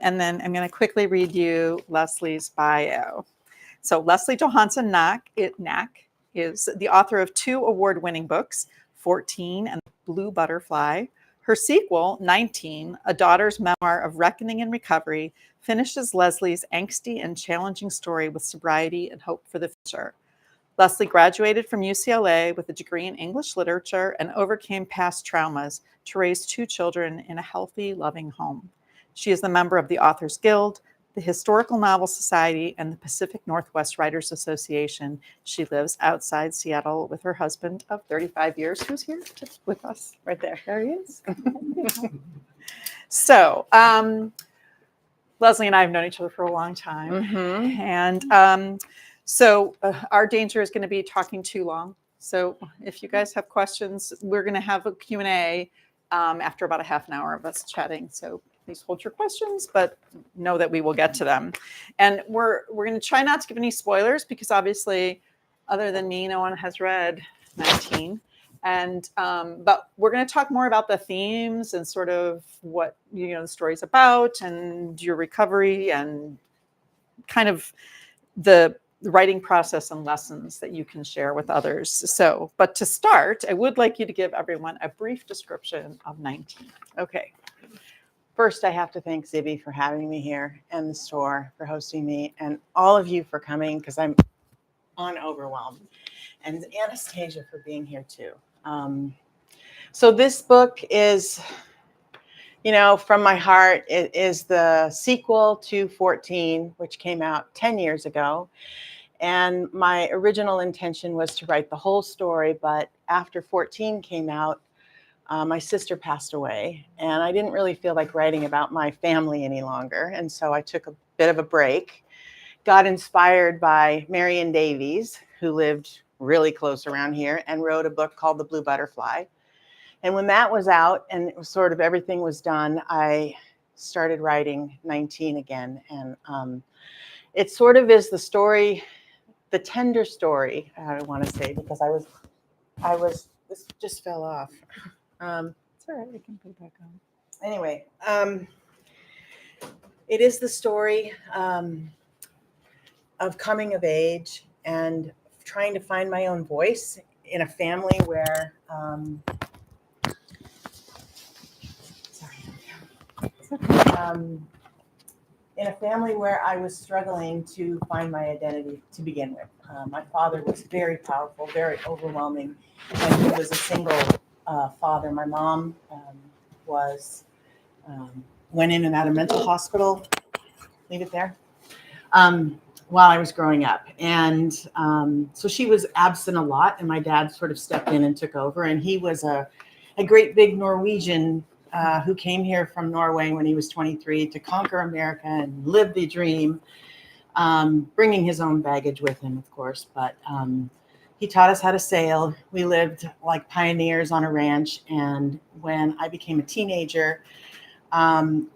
And then I'm going to quickly read you Leslie's bio. So Leslie Johansen Nack is the author of 2 award-winning books, 14 and The Blue Butterfly. Her sequel, 19, A Daughter's Memoir of Reckoning and Recovery, finishes Leslie's angsty and challenging story with sobriety and hope for the future. Leslie graduated from UCLA with a degree in English literature and overcame past traumas to raise 2 children in a healthy, loving home. She is a member of the Authors Guild, the Historical Novel Society, and the Pacific Northwest Writers Association. She lives outside Seattle with her husband of 35 years, who's here with us right there. There he is. So, Leslie and I have known each other for a long time. Mm-hmm. And so our danger is going to be talking too long. So if you guys have questions, we're going to have a Q&A after about a half an hour of us chatting. So please hold your questions, but know that we will get to them. And we're going to try not to give any spoilers because obviously, other than me, no one has read 19. And but we're going to talk more about the themes and sort of what the story's about and your recovery and kind of the writing process and lessons that you can share with others. So, but to start, I would like you to give everyone a brief description of 19. Okay. First, I have to thank Zibby for having me here and the store for hosting me and all of you for coming because I'm overwhelmed. And Anastasia for being here too. So this book is, from my heart, it is the sequel to 14, which came out 10 years ago. And my original intention was to write the whole story, but after 14 came out, my sister passed away, and I didn't really feel like writing about my family any longer. And so I took a bit of a break, got inspired by Marion Davies, who lived really close around here, and wrote a book called The Blue Butterfly. And when that was out and it was sort of everything was done, I started writing 19 again. And it sort of is the story, the tender story, I want to say, because this just fell off. It's all right, we can put it back on. Anyway, it is the story of coming of age and trying to find my own voice in a family where, in a family where I was struggling to find my identity to begin with. My father was very powerful, very overwhelming, and he was a single father. My mom went in and out of mental hospital. Leave it there. While I was growing up. And so she was absent a lot, and my dad sort of stepped in and took over. And he was a great big Norwegian who came here from Norway when he was 23 to conquer America and live the dream, bringing his own baggage with him, of course. But he taught us how to sail. We lived like pioneers on a ranch. And when I became a teenager,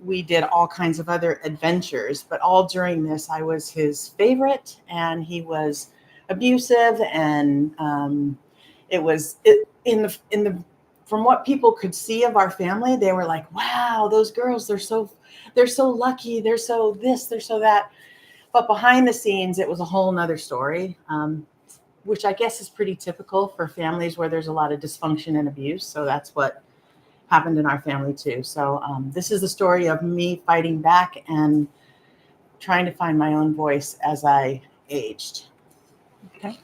we did all kinds of other adventures, but all during this, I was his favorite, and he was abusive, and from what people could see of our family, they were like, "Wow, those girls, they're so lucky, they're so this, they're so that." But behind the scenes, it was a whole nother story, which I guess is pretty typical for families where there's a lot of dysfunction and abuse. So that's what happened in our family too. So this is the story of me fighting back and trying to find my own voice as I aged. Okay.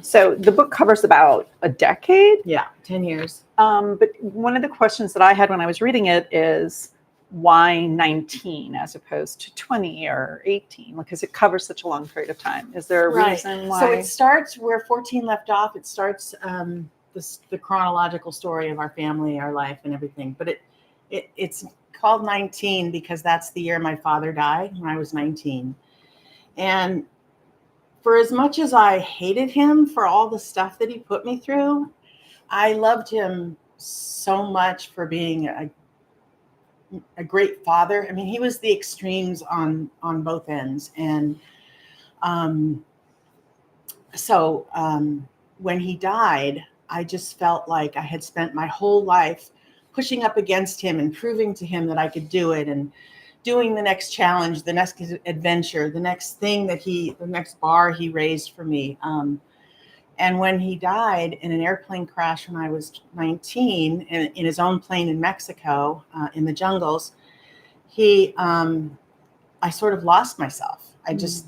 So the book covers about a decade. Yeah, 10 years. But one of the questions that I had when I was reading it is why 19 as opposed to 20 or 18? Because it covers such a long period of time. Is there a reason why? So it starts where 14 left off. It starts the chronological story of our family, our life, and everything. But it's called 19 because that's the year my father died, when I was 19. And for as much as I hated him for all the stuff that he put me through, I loved him so much for being a great father. I mean, he was the extremes on both ends. And so when he died, I just felt like I had spent my whole life pushing up against him and proving to him that I could do it and doing the next challenge, the next adventure, the next thing the next bar he raised for me. And when he died in an airplane crash when I was 19 in his own plane in Mexico, in the jungles, I sort of lost myself. I just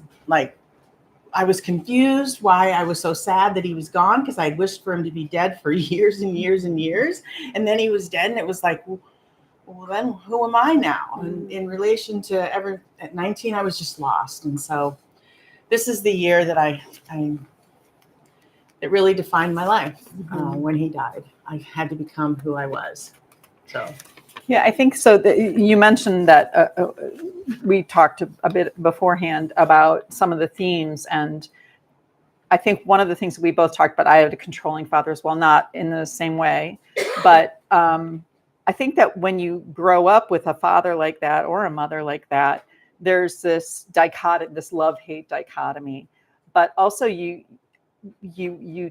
I was confused why I was so sad that he was gone, because I'd wished for him to be dead for years and years and years. And then he was dead, and it was like, well, then who am I now? And in relation to at 19, I was just lost. And so this is the year that it really defined my life. When he died, I had to become who I was. So. Yeah, I think so. You mentioned that we talked a bit beforehand about some of the themes, and I think one of the things that we both talked about, I had a controlling father as well, not in the same way, but I think that when you grow up with a father like that or a mother like that, there's this dichotomy, this love-hate dichotomy, but also you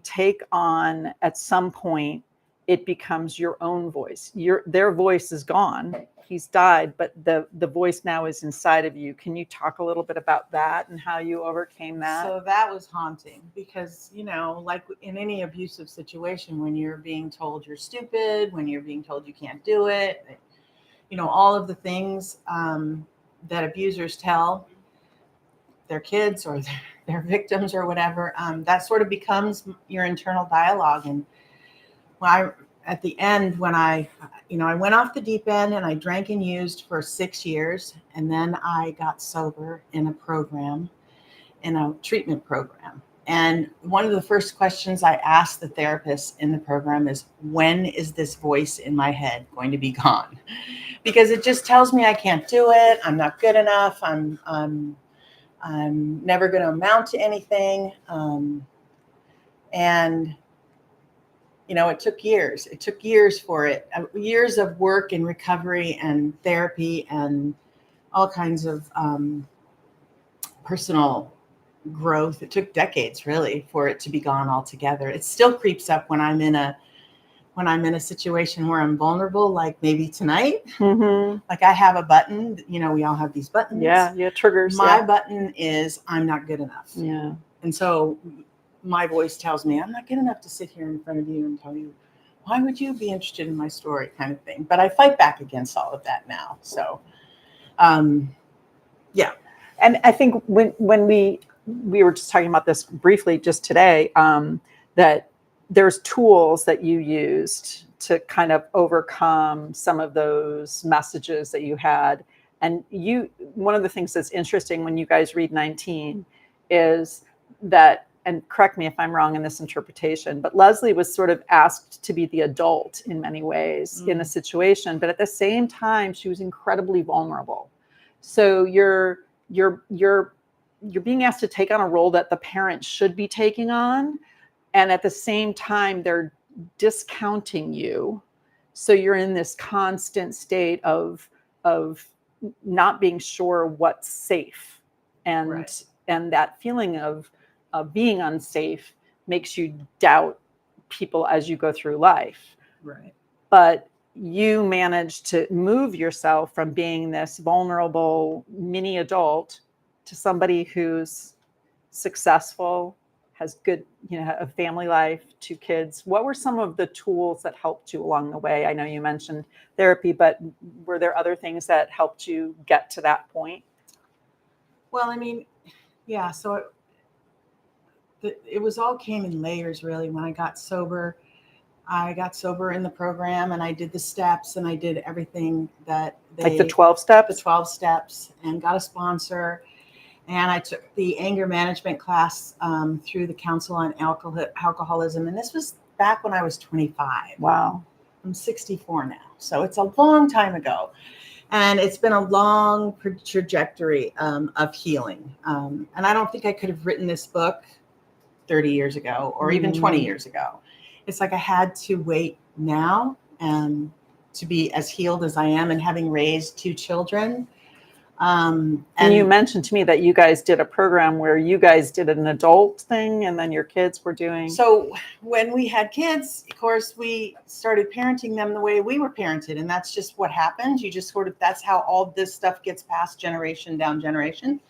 take on, at some point, it becomes your own voice. Their voice is gone. He's died, but the voice now is inside of you. Can you talk a little bit about that and how you overcame that? So that was haunting because, like in any abusive situation, when you're being told you're stupid, when you're being told you can't do it, all of the things that abusers tell their kids or their victims or whatever, that sort of becomes your internal dialogue. And at the end, when I went off the deep end and I drank and used for 6 years, and then I got sober in a treatment program. And one of the first questions I asked the therapist in the program is, when is this voice in my head going to be gone? Because it just tells me I can't do it. I'm not good enough. I'm never going to amount to anything. And it took years. It took years for it, years of work and recovery and therapy and all kinds of personal growth. It took decades, really, for it to be gone altogether. It still creeps up when I'm in a situation where I'm vulnerable, like maybe tonight. Like I have a button. We all have these buttons. Yeah, triggers. My button is I'm not good enough. Yeah, and so my voice tells me I'm not good enough to sit here in front of you and tell you, why would you be interested in my story, kind of thing. But I fight back against all of that now. So, yeah. And I think when we were just talking about this briefly just today, that there's tools that you used to kind of overcome some of those messages that you had. And one of the things that's interesting when you guys read 19 is that, and correct me if I'm wrong in this interpretation, but Leslie was sort of asked to be the adult in many ways in a situation, but at the same time, she was incredibly vulnerable. So you're being asked to take on a role that the parent should be taking on, and at the same time, they're discounting you. So you're in this constant state of not being sure what's safe, and that feeling of being unsafe makes you doubt people as you go through life. Right. But you managed to move yourself from being this vulnerable mini adult to somebody who's successful, has good, a family life, 2 kids. What were some of the tools that helped you along the way? I know you mentioned therapy, but were there other things that helped you get to that point? Well, yeah, so it was all came in layers, really. When I got sober in the program, and I did the steps, and I did everything that like the 12 steps? The 12 steps, and got a sponsor. And I took the anger management class through the Council on Alcoholism. And this was back when I was 25. Wow. I'm 64 now. So it's a long time ago. And it's been a long trajectory of healing. And I don't think I could have written this book 30 years ago or even 20 years ago. It's like I had to wait now and to be as healed as I am, and having raised 2 children, And you mentioned to me that you guys did a program where you guys did an adult thing and then your kids were doing. So when we had kids, of course, we started parenting them the way we were parented. And that's just what happens. You just sort of, that's how all this stuff gets passed generation down generation.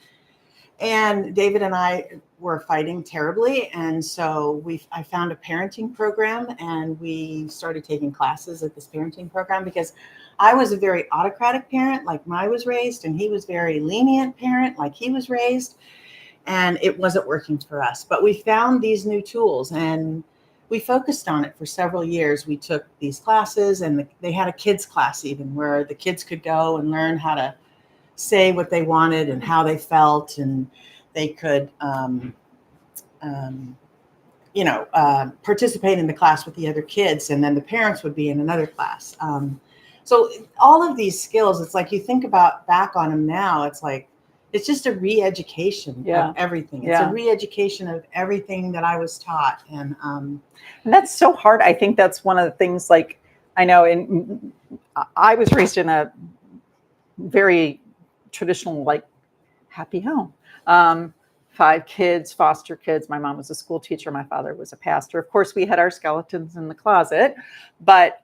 And David and I were fighting terribly. And so I found a parenting program and we started taking classes at this parenting program because I was a very autocratic parent, like I was raised, and he was very lenient parent, like he was raised. And it wasn't working for us. But we found these new tools and we focused on it for several years. We took these classes and they had a kids class even where the kids could go and learn how to say what they wanted and how they felt, and they could participate in the class with the other kids, and then the parents would be in another class. So all of these skills, it's like you think about back on them now, it's like it's just a re-education of everything. It's a re-education of everything that I was taught, and that's so hard. I think that's one of the things. Like I know, I was raised in a very traditional, like happy home. 5 kids, foster kids. My mom was a school teacher. My father was a pastor. Of course, we had our skeletons in the closet, but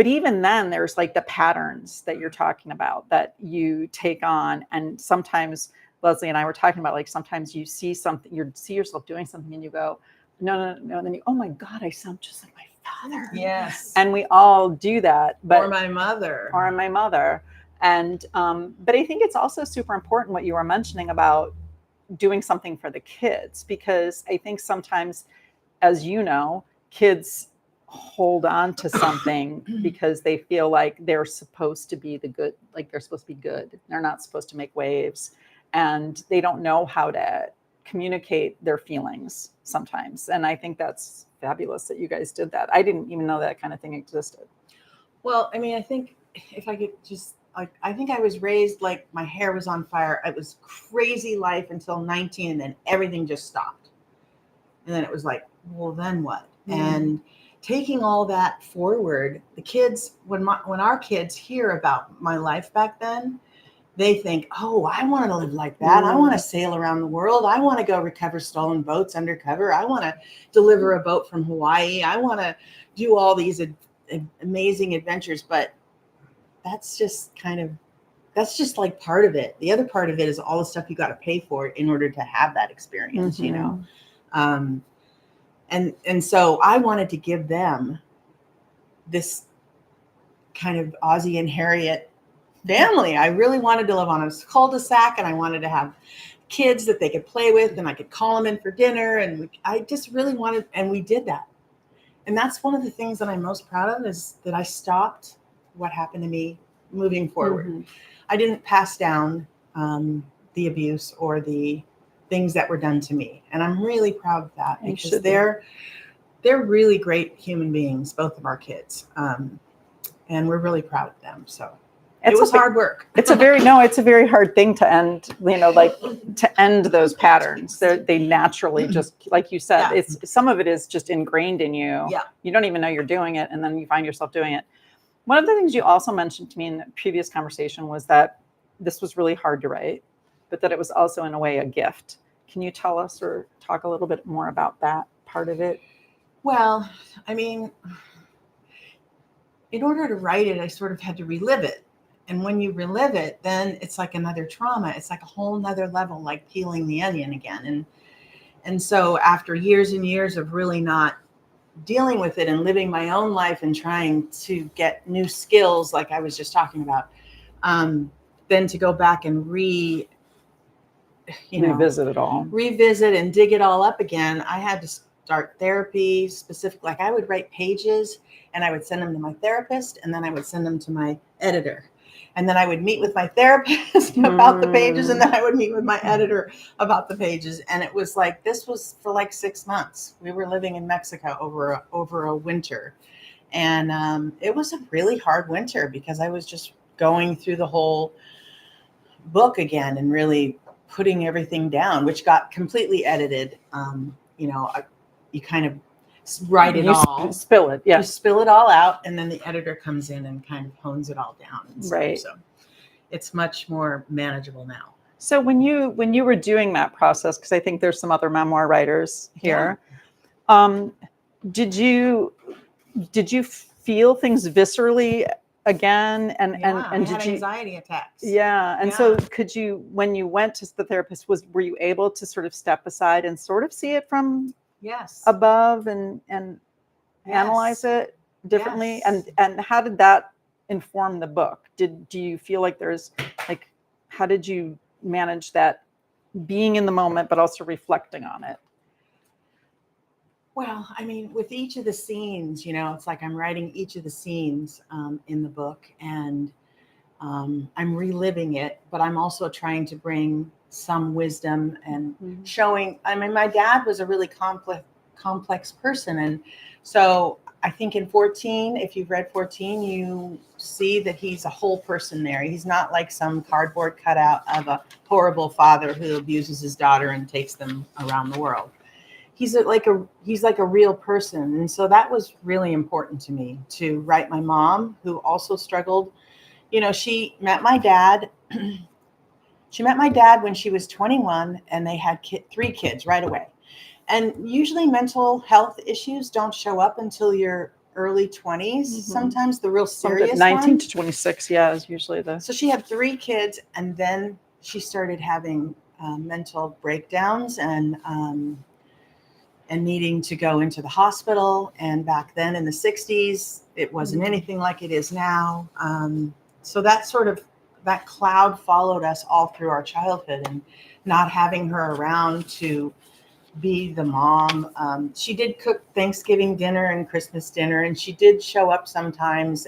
even then, there's like the patterns that you're talking about that you take on, and sometimes Leslie and I were talking about, like sometimes you see something, you see yourself doing something, and you go, no, and then you, oh my God, I sound just like my father. Yes, and we all do that, or my mother, and but I think it's also super important what you were mentioning about doing something for the kids, because I think sometimes, as you know, kids hold on to something because they feel like they're supposed to be the good, like they're supposed to be good. They're not supposed to make waves, and they don't know how to communicate their feelings sometimes. And I think that's fabulous that you guys did that. I didn't even know that kind of thing existed. Well, I mean, I think if I could just, I think I was raised like my hair was on fire. It was crazy life until 19, and then everything just stopped. And then it was like, well, then what? And taking all that forward, the kids, when our kids hear about my life back then, they think, oh, I want to live like that. I want to sail around the world. I want to go recover stolen boats undercover. I want to deliver a boat from Hawaii. I want to do all these amazing adventures. But that's just like part of it. The other part of it is all the stuff you got to pay for in order to have that experience, you know? And so I wanted to give them this kind of Ozzie and Harriet family. I really wanted to live on a cul-de-sac, and I wanted to have kids that they could play with, and I could call them in for dinner. And I just really wanted, and we did that. And that's one of the things that I'm most proud of, is that I stopped what happened to me moving forward. I didn't pass down the abuse or the things that were done to me. And I'm really proud of that, because they're really great human beings, both of our kids. And we're really proud of them. So it was hard work. It's a very hard thing to end, like to end those patterns. They naturally just, like you said, it's some of it is just ingrained in you. Yeah. You don't even know you're doing it, and then you find yourself doing it. One of the things you also mentioned to me in the previous conversation was that this was really hard to write, but that it was also in a way a gift. Can you tell us or talk a little bit more about that part of it? Well, I mean, in order to write it, I sort of had to relive it. And when you relive it, then it's like another trauma. It's like a whole nother level, like peeling the onion again. And so after years and years of really not dealing with it and living my own life and trying to get new skills, like I was just talking about, then to go back and revisit and dig it all up again, I had to start therapy specific. Like I would write pages and I would send them to my therapist, and then I would send them to my editor. And then I would meet with my therapist about the pages, and then I would meet with my editor about the pages. And it was like, this was for like 6 months. We were living in Mexico over a winter. And it was a really hard winter, because I was just going through the whole book again and really putting everything down, which got completely edited. You kind of write it all. Spill it, yeah. You spill it all out, and then the editor comes in and kind of hones it all down. And stuff. Right. So it's much more manageable now. So when you were doing that process, because I think there's some other memoir writers here, did you feel things viscerally again? And I did had you? anxiety attacks. Yeah. And so could you, when you went to the therapist, were you able to sort of step aside and sort of see it from Yes. above and analyze it differently? And how did that inform the book? Do you feel like there's like, how did you manage that being in the moment but also reflecting on it? Well, I mean, with each of the scenes, it's like I'm writing each of the scenes in the book, and I'm reliving it, but I'm also trying to bring some wisdom and showing. I mean, my dad was a really complex person, and so I think in 14, if you've read 14, you see that he's a whole person there. He's not like some cardboard cutout of a horrible father who abuses his daughter and takes them around the world. He's like a real person. And so that was really important to me, to write my mom, who also struggled. She met my dad. She met my dad when she was 21, and they had 3 kids right away. And usually mental health issues don't show up until your early 20s. Sometimes the real serious 19 ones. to 26, yeah, is usually the. So she had 3 kids, and then she started having mental breakdowns and needing to go into the hospital. And back then in the 60s, it wasn't anything like it is now. So that cloud followed us all through our childhood, and not having her around to be the mom. She did cook Thanksgiving dinner and Christmas dinner, and she did show up sometimes.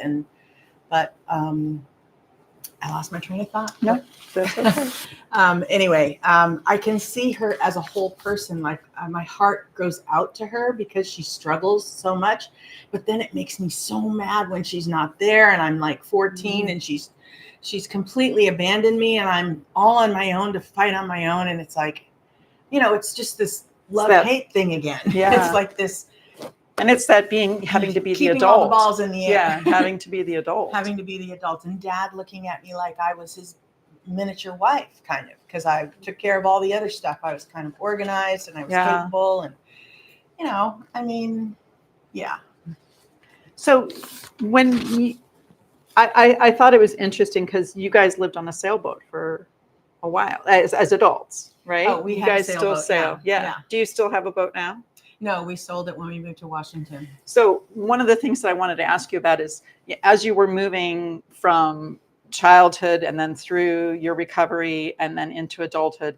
But I lost my train of thought. No, that's okay. Anyway, I can see her as a whole person. Like my heart goes out to her because she struggles so much. But then it makes me so mad when she's not there, and I'm like 14, and she's completely abandoned me, and I'm all on my own to fight on my own. And it's like, it's just this love-hate thing again. Yeah. It's like this. And it's that having to be the adult. Keeping all the balls in the air. Yeah, having to be the adult. Having to be the adult. And Dad looking at me like I was his miniature wife, kind of, because I took care of all the other stuff. I was kind of organized, and I was capable. And, yeah. So when I thought it was interesting because you guys lived on a sailboat for a while as adults, right? Oh, you guys still sail. Yeah. Do you still have a boat now? No, we sold it when we moved to Washington. So one of the things that I wanted to ask you about is, as you were moving from childhood and then through your recovery and then into adulthood,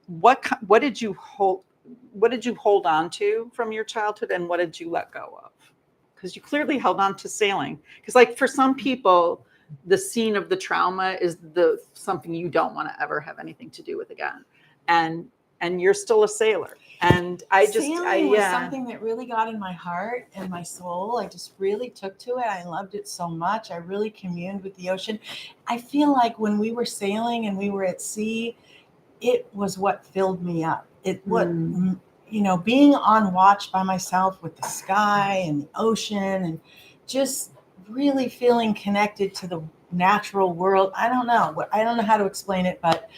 what did you hold on to from your childhood, and what did you let go of? Because you clearly held on to sailing. Because like for some people, the scene of the trauma is something you don't want to ever have anything to do with again. And you're still a sailor. And sailing was something that really got in my heart and my soul. I just really took to it. I loved it so much. I really communed with the ocean. I feel like when we were sailing and we were at sea, it was what filled me up. Being on watch by myself with the sky and the ocean, and just really feeling connected to the natural world. I don't know how to explain it, but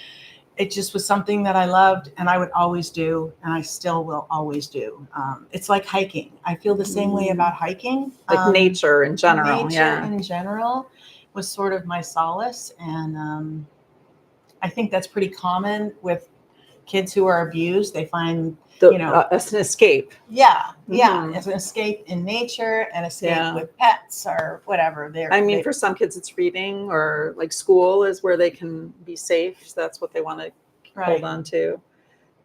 it just was something that I loved, and I would always do, and I still will always do. It's like hiking. I feel the same way about hiking. Like nature in general. Nature in general was sort of my solace, and I think that's pretty common with kids who are abused. They find it's an escape. Yeah, it's an escape in nature, an escape with pets or whatever. For some kids, it's reading, or like school is where they can be safe. So that's what they want to hold on to.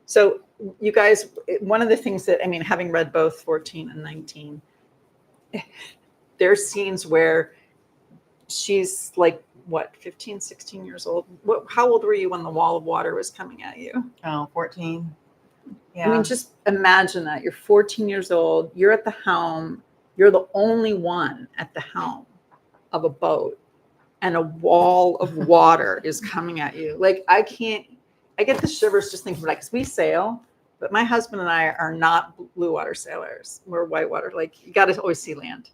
So you guys, one of the things that, having read both 14 and 19, there's scenes where she's like, 15, 16 years old? How old were you when the wall of water was coming at you? Oh, 14. Yeah. Just imagine that. You're 14 years old. You're at the helm. You're the only one at the helm of a boat, and a wall of water is coming at you. Like, I get the shivers just thinking, like, 'cause we sail, but my husband and I are not blue water sailors. We're whitewater. Like, you got to always see land.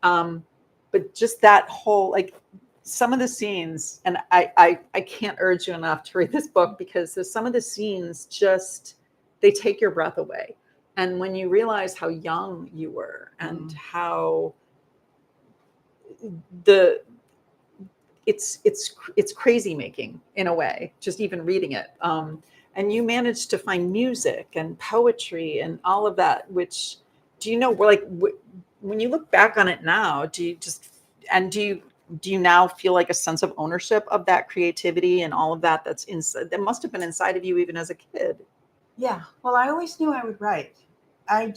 But just that whole, like, some of the scenes, and I can't urge you enough to read this book, because there's some of the scenes just, they take your breath away. And when you realize how young you were and how the it's crazy making in a way, just even reading it. And you managed to find music and poetry and all of that, which, do you know, like, when you look back on it now, do you just, and do you now feel like a sense of ownership of that creativity and all of that that's inside, that must have been inside of you even as a kid? Yeah. Well, I always knew I would write. I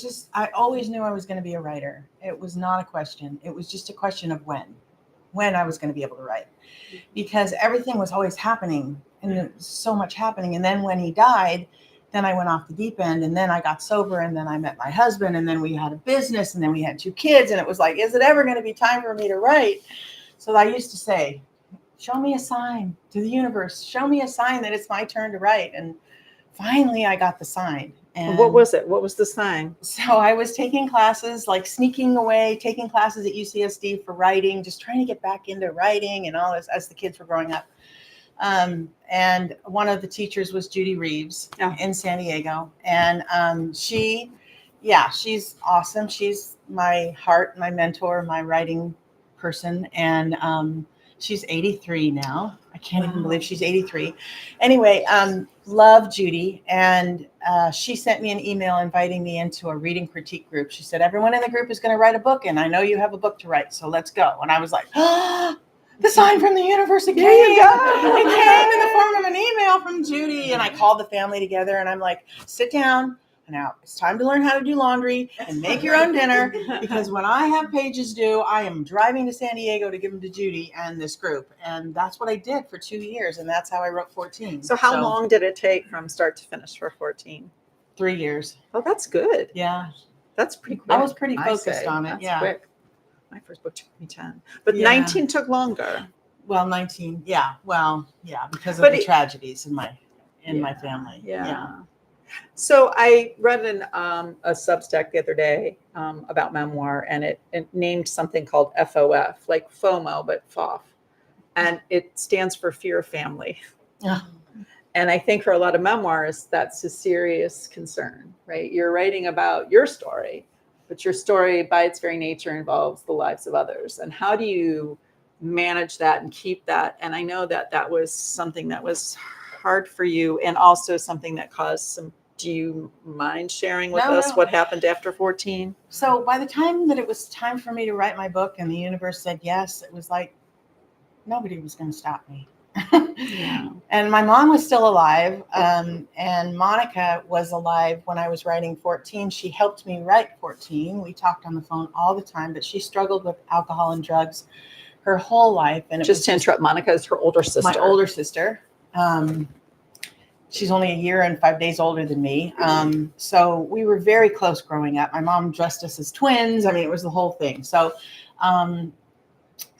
always knew I was going to be a writer. It was not a question. It was just a question of when I was going to be able to write, because everything was always happening and there was so much happening. And then when he died, then I went off the deep end, and then I got sober, and then I met my husband, and then we had a business, and then we had 2 kids. And it was like, is it ever going to be time for me to write? So I used to say, show me a sign to the universe. Show me a sign that it's my turn to write. And finally I got the sign. And what was it? What was the sign? So I was taking classes, like sneaking away, taking classes at UCSD for writing, just trying to get back into writing and all this as the kids were growing up. And one of the teachers was Judy Reeves in San Diego. And she's awesome. She's my heart, my mentor, my writing person. And she's 83 now. I can't even believe she's 83. Anyway, love Judy. And she sent me an email inviting me into a reading critique group. She said, everyone in the group is going to write a book, and I know you have a book to write, so let's go. And I was like, oh, the sign from the universe. It came. It came in the form of an email from Judy. And I called the family together, and I'm like, sit down. Now it's time to learn how to do laundry and make your own dinner, because when I have pages due, I am driving to San Diego to give them to Judy and this group. And that's what I did for 2 years. And that's how I wrote 14. So how long did it take from start to finish for 14? 3 years. Oh, that's good. Yeah. That's pretty quick. I was pretty focused on it. That's yeah. quick. My first book took me 10, but 19 took longer. Well, 19. Yeah. Well, yeah, because of the tragedies in my family. Yeah. So I read a Substack the other day about memoir, and it named something called FOF, like FOMO, but FOF. And it stands for fear of family. Yeah. And I think for a lot of memoirs, that's a serious concern, right? You're writing about your story, but your story by its very nature involves the lives of others. And how do you manage that and keep that? And I know that that was something that was hard for you, and also something that caused some. Do you mind sharing with us what happened after 14? So by the time that it was time for me to write my book and the universe said yes, it was like nobody was going to stop me. And my mom was still alive. And Monica was alive when I was writing 14. She helped me write 14. We talked on the phone all the time, but she struggled with alcohol and drugs her whole life. And just to interrupt, Monica is her older sister. My older sister. She's only a year and 5 days older than me. So we were very close growing up. My mom dressed us as twins. I mean, it was the whole thing. So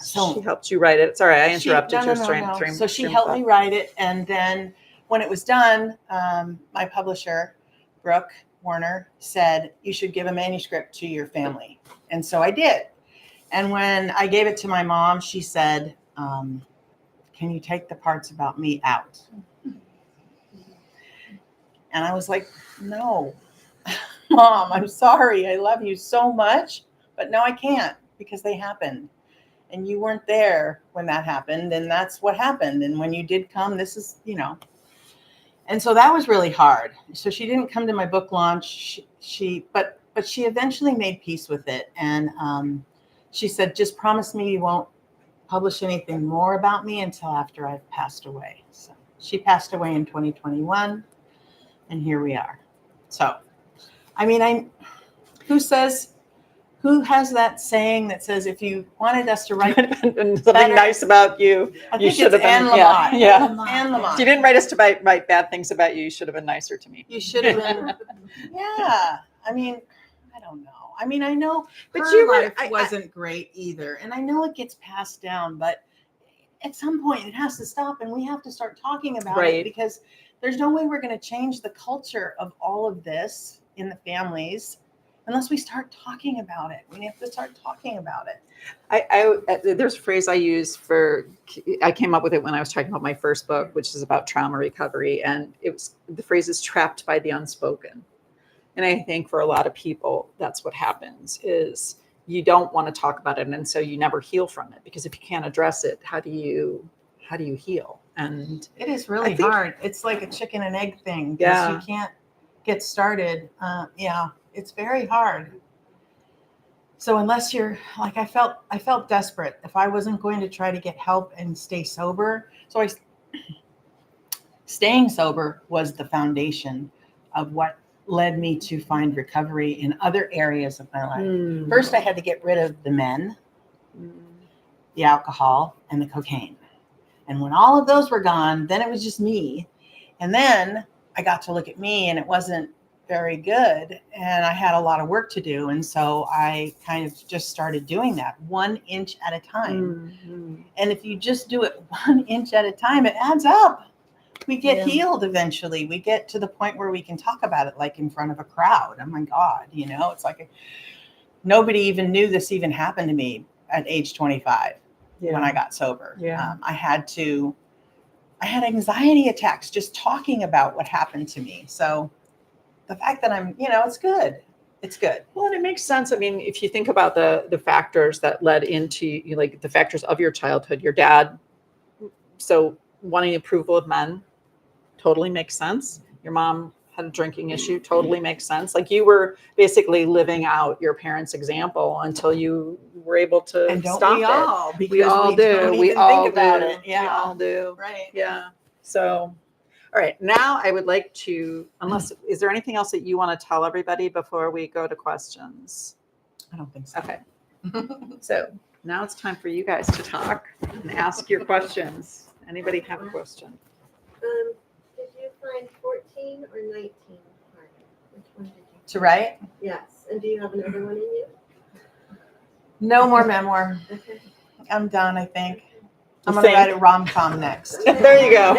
she helped you write it. Sorry, I interrupted your stream. So she helped me write it. And then when it was done, my publisher, Brooke Warner, said, you should give a manuscript to your family. And so I did. And when I gave it to my mom, she said, can you take the parts about me out? And I was like, no, Mom, I'm sorry. I love you so much, but no, I can't, because they happened. And you weren't there when that happened. And that's what happened. And when you did come, this is, and so that was really hard. So she didn't come to my book launch. But she eventually made peace with it. And she said, just promise me you won't publish anything more about me until after I've passed away. So she passed away in 2021. And here we are. So, I mean, who has that saying that says, if you wanted us to write something nice about you, you should have been. Anne Lamott. If you didn't write us to write bad things about you, you should have been nicer to me. You should have been. Yeah. I mean, I don't know. I mean, I know but her life wasn't great either. And I know it gets passed down, but at some point it has to stop, and we have to start talking about it, because there's no way we're going to change the culture of all of this in the families unless we start talking about it. We have to start talking about it. There's a phrase I use I came up with it when I was talking about my first book, which is about trauma recovery. And the phrase is trapped by the unspoken. And I think for a lot of people, that's what happens is you don't want to talk about it. And so you never heal from it, because if you can't address it, how do you heal? And it is really hard. It's like a chicken and egg thing. Yeah. You can't get started. It's very hard. So unless you're like, I felt desperate if I wasn't going to try to get help and stay sober. So staying sober was the foundation of what led me to find recovery in other areas of my life. First, I had to get rid of the men, the alcohol, and the cocaine. And when all of those were gone, then it was just me. And then I got to look at me, and it wasn't very good. And I had a lot of work to do. And so I kind of just started doing that 1 inch at a time. And if you just do it 1 inch at a time, it adds up. We get healed eventually. We get to the point where we can talk about it like in front of a crowd. Oh my God, it's like nobody even knew this even happened to me at age 25 when I got sober. I had anxiety attacks just talking about what happened to me. So the fact that I'm, it's good. It's good. Well, and it makes sense. I mean, if you think about the factors that led into like the factors of your childhood, your dad, so wanting approval of men, totally makes sense. Your mom had a drinking issue, totally makes sense. Like you were basically living out your parents' example until you were able to stop it. All? We all do. We all think about do. it. Yeah. We all do. Right. Yeah. So, all right. Now I would like to, is there anything else that you want to tell everybody before we go to questions? I don't think so. Okay. So now it's time for you guys to talk and ask your questions. Anybody have a question? Did you find 14 or 19 harder? Which one did you? To write? Yes. And do you have another one in you? No more memoir. Okay. I'm done, I think. I'm You going to write think? a rom-com next. There you go.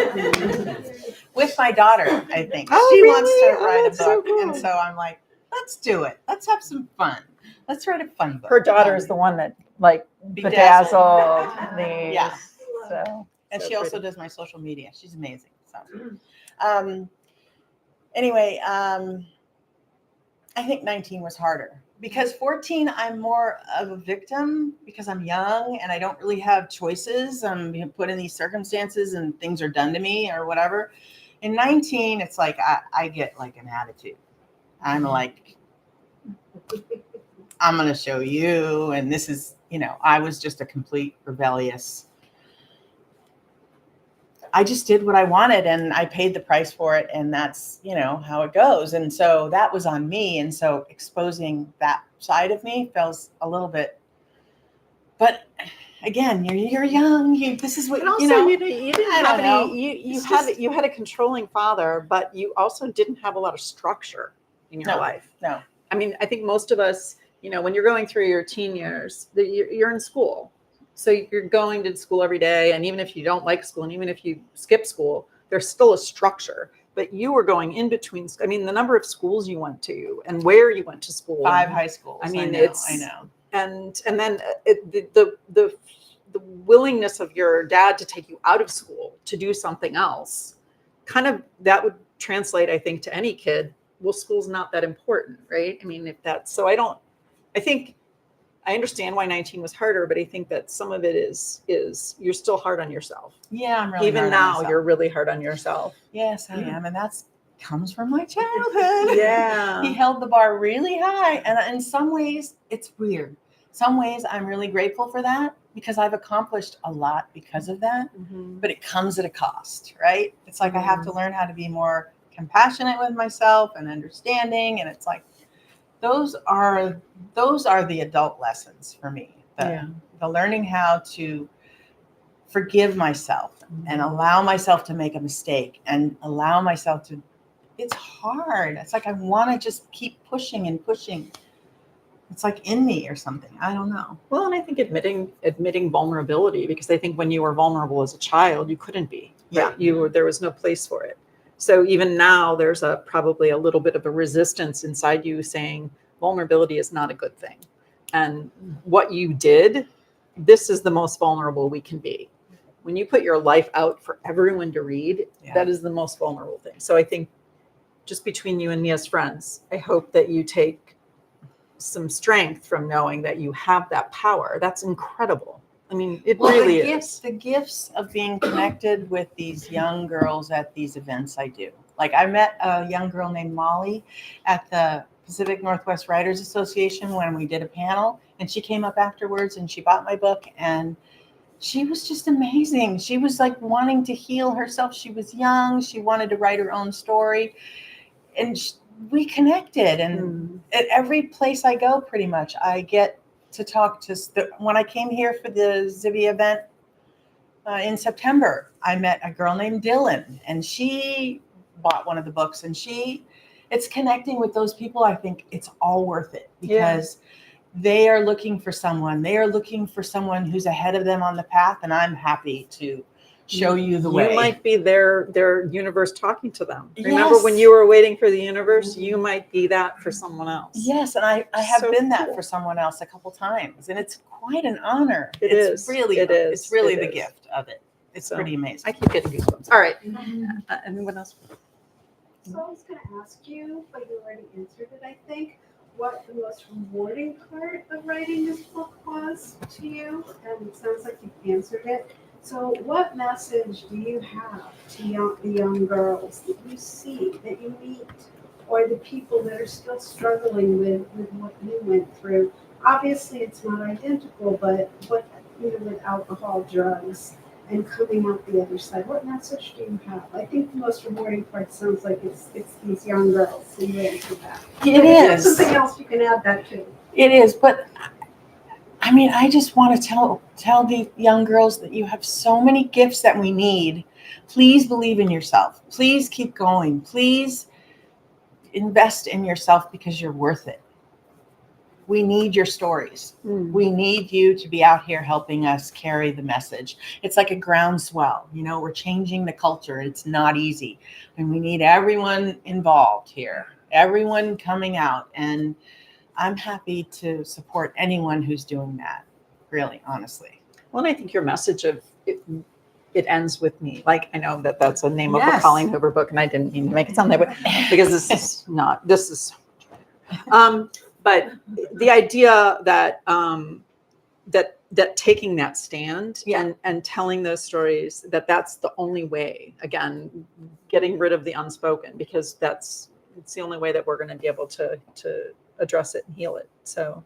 With my daughter, I think. Oh, she really? wants to Oh, write a that's so book. cool. And so I'm like, let's do it. Let's have some fun. Let's write a fun book. Her daughter is the one that like Bedazzled. bedazzled these. Yeah. So And so she also pretty. does my social media. She's amazing. So, anyway, I think 19 was harder because 14, I'm more of a victim because I'm young and I don't really have choices. I'm put in these circumstances and things are done to me or whatever. In 19, it's like I get like an attitude. I'm like, I'm going to show you. And this is, I was just a complete rebellious. I just did what I wanted and I paid the price for it. And that's, how it goes. And so that was on me. And so exposing that side of me feels a little bit, but again, you're young. This is what, And also, you didn't have any, you had a controlling father, but you also didn't have a lot of structure in your life. No. I mean, I think most of us, when you're going through your teen years, you're in school. So you're going to school every day. And even if you don't like school and even if you skip school, there's still a structure. But you were going in between. I mean, the number of schools you went to and where you went to school. 5 high schools. I mean, I know. And then the willingness of your dad to take you out of school to do something else, kind of that would translate, I think, to any kid. Well, school's not that important, right? I mean, I understand why 19 was harder, but I think that some of it is you're still hard on yourself. Yeah, I'm really even hard on now myself. You're really hard on yourself. Yes, I am, and that's comes from my childhood. Yeah, he held the bar really high, and in some ways it's weird. Some ways I'm really grateful for that because I've accomplished a lot because of that. Mm-hmm. But it comes at a cost, right? It's like I have to learn how to be more compassionate with myself and understanding, and it's like. Those are the adult lessons for me. The learning how to forgive myself and allow myself to make a mistake and allow myself to. It's hard. It's like I want to just keep pushing and pushing. It's like in me or something. I don't know. Well, and I think admitting vulnerability, because I think when you were vulnerable as a child, you couldn't be. Right? Yeah. There was no place for it. So even now, there's probably a little bit of a resistance inside you saying, vulnerability is not a good thing. And what you did, this is the most vulnerable we can be. When you put your life out for everyone to read, that is the most vulnerable thing. So I think just between you and me as friends, I hope that you take some strength from knowing that you have that power. That's incredible. I mean, it really is. The gifts of being connected with these young girls at these events I do. Like I met a young girl named Molly at the Pacific Northwest Writers Association when we did a panel, and she came up afterwards and she bought my book, and she was just amazing. She was like wanting to heal herself. She was young. She wanted to write her own story, and we connected. And at every place I go, pretty much, I get to talk to. When I came here for the Zibby event in September, I met a girl named Dylan, and she bought one of the books, and it's connecting with those people. I think it's all worth it because they are looking for someone. They are looking for someone who's ahead of them on the path, and I'm happy to show you the way. You might be their universe talking to them. Remember when you were waiting for the universe, you might be that for someone else. Yes, and I have been that for someone else a couple times, and it's quite an honor. It's really the gift of it. It's pretty amazing. I keep getting goosebumps. All right. Anyone else? So I was going to ask you, but you already answered it, I think, what the most rewarding part of writing this book was to you. And it sounds like you've answered it. So what message do you have to the young girls that you see, that you meet, or the people that are still struggling with what you went through? Obviously, it's not identical, but what, with alcohol, drugs, and coming out the other side, what message do you have? I think the most rewarding part sounds like it's these young girls. So you answered that. It is. Something else you can add that to. It is, but I mean, I just want to tell the young girls that you have so many gifts that we need. Please believe in yourself. Please keep going. Please invest in yourself because you're worth it. We need your stories. We need you to be out here helping us carry the message. It's like a groundswell. We're changing the culture. It's not easy. And we need everyone involved here, everyone coming out. And I'm happy to support anyone who's doing that, really, honestly. Well, and I think your message of it ends with me. Like, I know that's a name of a Colleen Hoover book, and I didn't mean to make it sound that way because this is but the idea that that taking that stand and telling those stories, that's the only way, again, getting rid of the unspoken, because it's the only way that we're going to be able to address it and heal it. So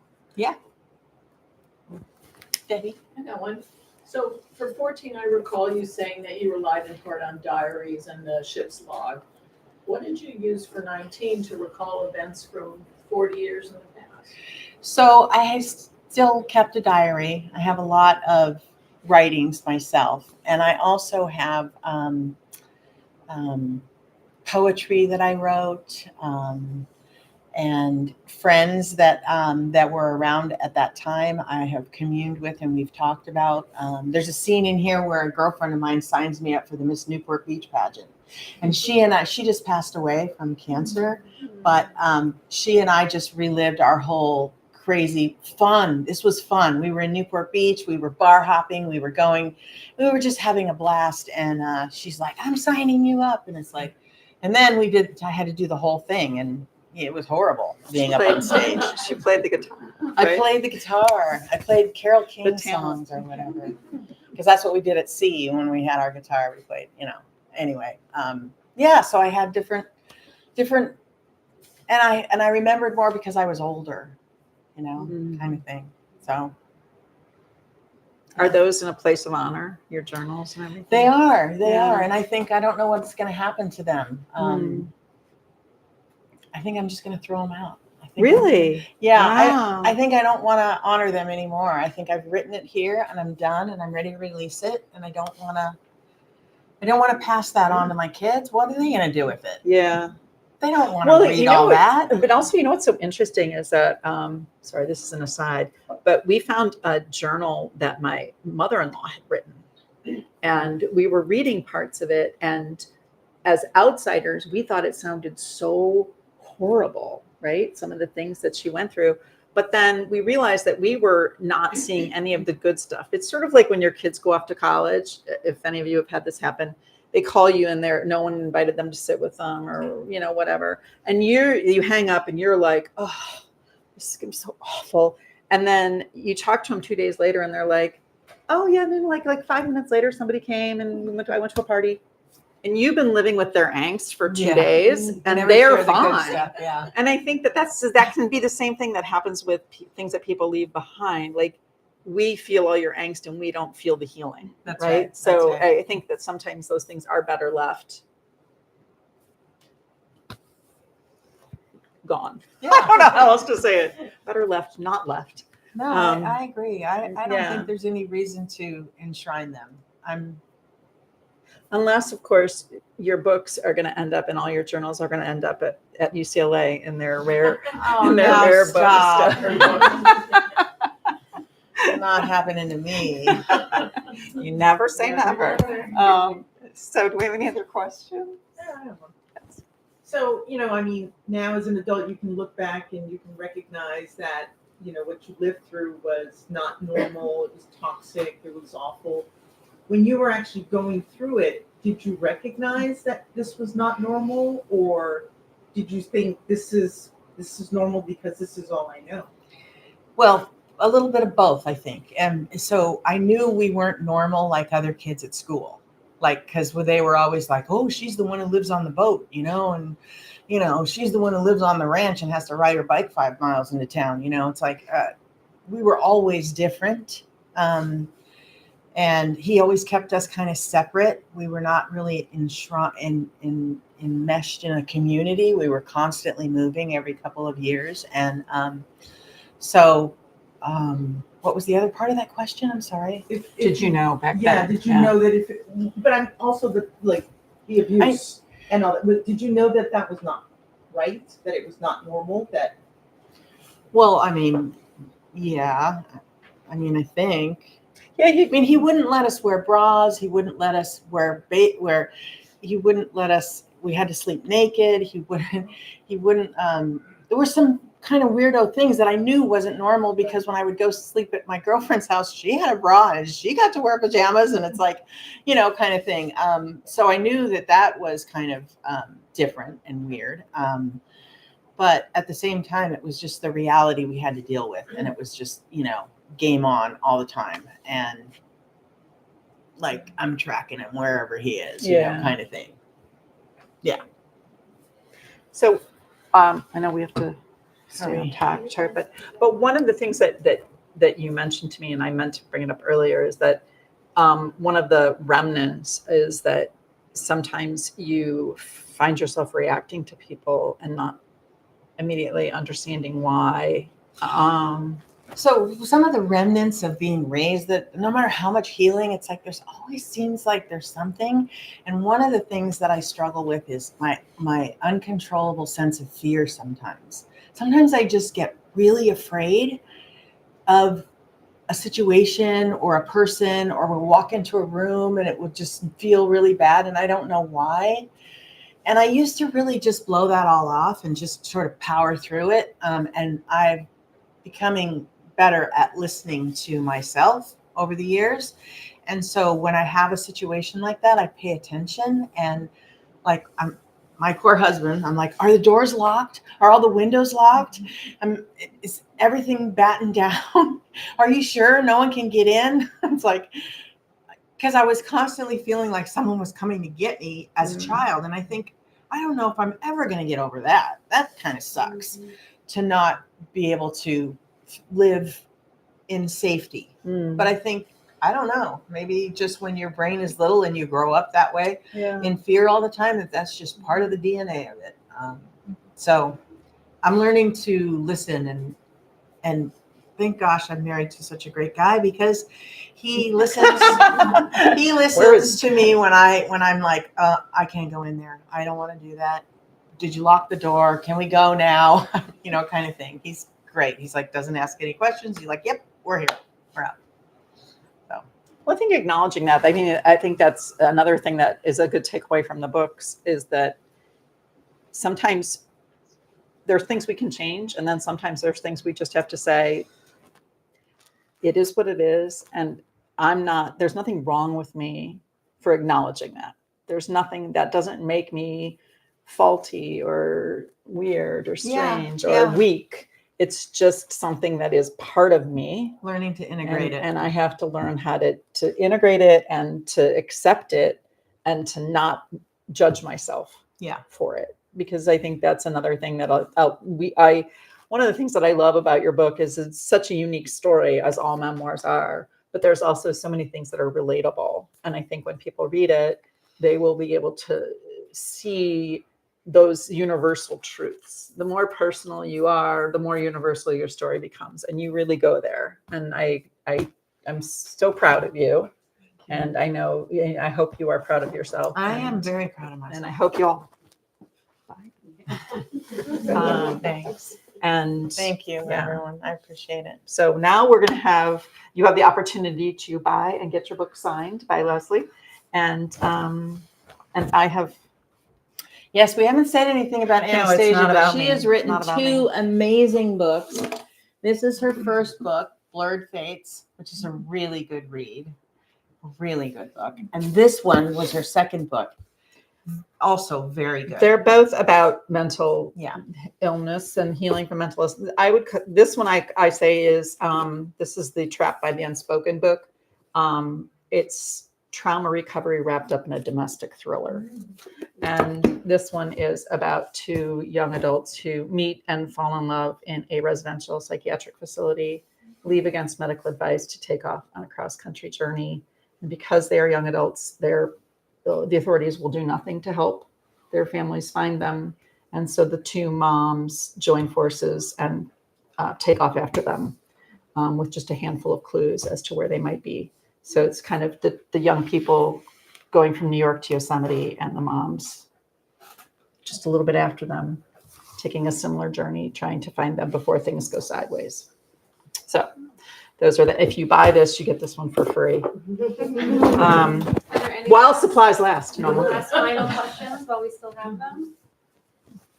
Debbie? I got one. So for 14, I recall you saying that you relied in part on diaries and the ship's log. What did you use for 19 to recall events from 40 years in the past? So I still kept a diary. I have a lot of writings myself, and I also have poetry that I wrote, and friends that were around at that time I have communed with and we've talked about. There's a scene in here where a girlfriend of mine signs me up for the Miss Newport Beach pageant. And she just passed away from cancer, but she and I just relived our whole crazy fun. This was fun. We were in Newport Beach. We were bar hopping. We were just having a blast. And she's like, I'm signing you up. And it's like, and then I had to do the whole thing. And it was horrible being up on stage. She played the guitar. I played the guitar. I played Carole King songs or whatever. Because that's what we did at sea when we had our guitar. We played, Anyway, so I had different, and I remembered more because I was older, kind of thing. So. Are those in a place of honor, your journals and everything? They are. And I don't know what's going to happen to them. I think I'm just going to throw them out. Really? Wow. I think I don't want to honor them anymore. I think I've written it here and I'm done and I'm ready to release it. And I don't want to pass that on to my kids. What are they going to do with it? Yeah. They don't want to read all that. But also, what's so interesting is that, sorry, this is an aside, but we found a journal that my mother-in-law had written. And we were reading parts of it. And as outsiders, we thought it sounded so horrible. right? Some of the things that she went through. But then we realized that we were not seeing any of the good stuff. It's sort of like when your kids go off to college. If any of you have had this happen, they call you and no one invited them to sit with them, or whatever. And you hang up and you're like, oh, this is gonna be so awful. And then you talk to them 2 days later and they're like, oh yeah, and then like 5 minutes later somebody came and I went to a party. And you've been living with their angst for 2 days, and never they're share the good fine. stuff, yeah. And I think that can be the same thing that happens with things that people leave behind. Like, we feel all your angst and we don't feel the healing. That's right. right. So That's right. I think that sometimes those things are better left gone. Yeah. I don't know how else to say it. Better left, not left. No, Um, I agree. I don't yeah. think there's any reason to enshrine them. Unless, of course, your books are going to end up and all your journals are going to end up at UCLA in their rare, Oh, in their now rare stop. book. Not happening to me. You never say never. So do we have any other questions? Yeah, I have one. So, I mean, now as an adult, you can look back and you can recognize that, what you lived through was not normal. It was toxic. It was awful. When you were actually going through it, did you recognize that this was not normal, or did you think this is normal because this is all I know? Well, a little bit of both, I think. And so I knew we weren't normal like other kids at school. Like, because they were always like, oh, she's the one who lives on the boat, and, she's the one who lives on the ranch and has to ride her bike 5 miles into town. It's like we were always different. And he always kept us kind of separate. We were not really enmeshed in a community. We were constantly moving every couple of years. And what was the other part of that question? I'm sorry. Did you know back then? Yeah, did you know that but I'm also the abuse and all that, but did you know that was not right, that it was not normal, that? Well, I mean, yeah. I mean, I think. Yeah, he wouldn't let us wear bras. He wouldn't let us he wouldn't let us, we had to sleep naked. He wouldn't, there were some kind of weirdo things that I knew wasn't normal, because when I would go sleep at my girlfriend's house, she had a bra and she got to wear pajamas, and it's like, kind of thing. So I knew that was kind of different and weird. But at the same time, it was just the reality we had to deal with. And it was just, game on all the time. And like, I'm tracking him wherever he is, kind of thing. Yeah. So I know we have to stay on track, but one of the things that you mentioned to me, and I meant to bring it up earlier, is that one of the remnants is that sometimes you find yourself reacting to people and not immediately understanding why. So some of the remnants of being raised, that no matter how much healing, it's like there's always seems like there's something. And one of the things that I struggle with is my uncontrollable sense of fear sometimes. Sometimes I just get really afraid of a situation or a person, or we'll walk into a room and it would just feel really bad and I don't know why. And I used to really just blow that all off and just sort of power through it. And I'm becoming better at listening to myself over the years. And so when I have a situation like that, I pay attention, and like my poor husband, I'm like, are the doors locked? Are all the windows locked? Is everything battened down? Are you sure no one can get in? It's like, because I was constantly feeling like someone was coming to get me as a child. And I think, I don't know if I'm ever going to get over that. That kind of sucks to not be able to live in safety. But I think, I don't know, maybe just when your brain is little and you grow up that way in fear all the time, that's just part of the DNA of it. So I'm learning to listen and thank gosh I'm married to such a great guy, because he listens. He listens to me when I'm like, I can't go in there. I don't want to do that. Did you lock the door? Can we go now? Kind of thing. He's great. He's like, doesn't ask any questions. He's like, yep, we're here. We're out. So. Well, I think acknowledging that, I think that's another thing that is a good takeaway from the books, is that sometimes there's things we can change, and then sometimes there's things we just have to say, it is what it is, and there's nothing wrong with me for acknowledging that. There's nothing that doesn't make me faulty or weird or strange or weak. It's just something that is part of me. Learning to integrate it. And I have to learn how to integrate it and to accept it and to not judge myself for it. Because I think that's another thing that one of the things that I love about your book is it's such a unique story, as all memoirs are, but there's also so many things that are relatable. And I think when people read it, they will be able to see those universal truths. The more personal you are, the more universal your story becomes, and you really go there. And I'm so proud of you, and I hope you are proud of yourself. I am very proud of myself, and I hope you all. thanks. And Thank you, everyone. I appreciate it. So now we're going to have the opportunity to buy and get your book signed by Leslie, and I have. Yes, we haven't said anything about Anastasia, but she has written 2 amazing books. This is her first book, Blurred Fates, which is a really good read, a really good book. And this one was her second book, also very good. They're both about mental illness and healing from mental illness. This one I say is this is the Trapped by the Unspoken book. It's trauma recovery wrapped up in a domestic thriller. And this one is about 2 young adults who meet and fall in love in a residential psychiatric facility, leave against medical advice to take off on a cross-country journey. And because they are young adults, the authorities will do nothing to help their families find them. And so the 2 moms join forces and take off after them with just a handful of clues as to where they might be. So it's kind of the young people going from New York to Yosemite, and the moms just a little bit after them, taking a similar journey, trying to find them before things go sideways. So those are if you buy this, you get this one for free. While supplies last. No, last final questions while we still have them?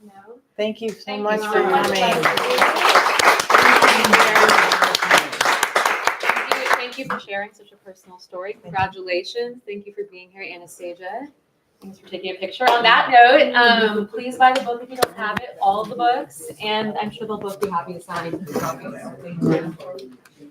No. Thank you so Thank much you for so much. Thank you for sharing such a personal story. Congratulations. Thank you for being here, Anastasia. Thanks for taking a picture. On that note, please buy the book if you don't have it, all of the books, and I'm sure they'll both be happy to sign copies. Thank you.